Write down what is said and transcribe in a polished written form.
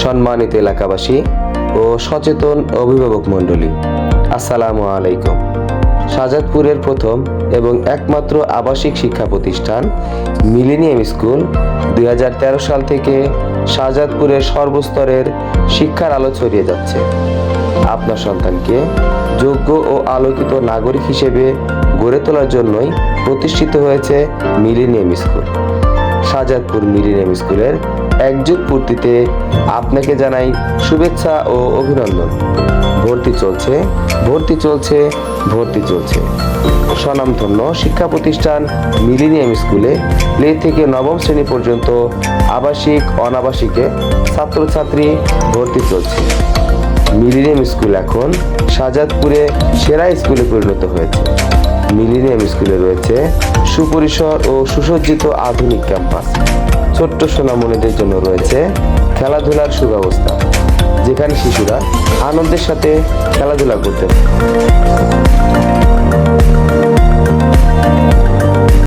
সম্মানিত এলাকাবাসী ও সচেতন অভিভাবক মণ্ডলী, আসসালামু আলাইকুম। শাহজাদপুরের প্রথম এবং একমাত্র আবাসিক শিক্ষা প্রতিষ্ঠান মিলেনিয়াম স্কুল 2013 সাল থেকে শাহজাদপুরের সর্বস্তরের শিক্ষার আলো ছড়িয়ে যাচ্ছে। আপনার সন্তানকে যোগ্য ও আলোকিত নাগরিক হিসেবে গড়ে তোলার জন্যই প্রতিষ্ঠিত হয়েছে মিলেনিয়াম স্কুল। শাহজাদপুর মিলেনিয়াম স্কুলের একযুগ পূর্তিতে আপনাকে জানাই শুভেচ্ছা ও অভিনন্দন। ভর্তি চলছে, ভর্তি চলছে, ভর্তি চলছে। স্বনামধন্য শিক্ষা প্রতিষ্ঠান মিলেনিয়াম স্কুলে প্লে থেকে নবম শ্রেণী পর্যন্ত আবাসিক অনাবাসিকে ছাত্রছাত্রী ভর্তি চলছে। মিলেনিয়াম স্কুল এখন শাহজাদপুরে সেরা স্কুলে পরিণত হয়েছে। মিলেনিয়াম স্কুলে রয়েছে সুপরিসর ও সুসজ্জিত আধুনিক ক্যাম্পাস। ছোট্ট সোনামণিদের জন্য রয়েছে খেলাধুলার সুব্যবস্থা, যেখানে শিশুরা আনন্দের সাথে খেলাধুলা করতে পারে।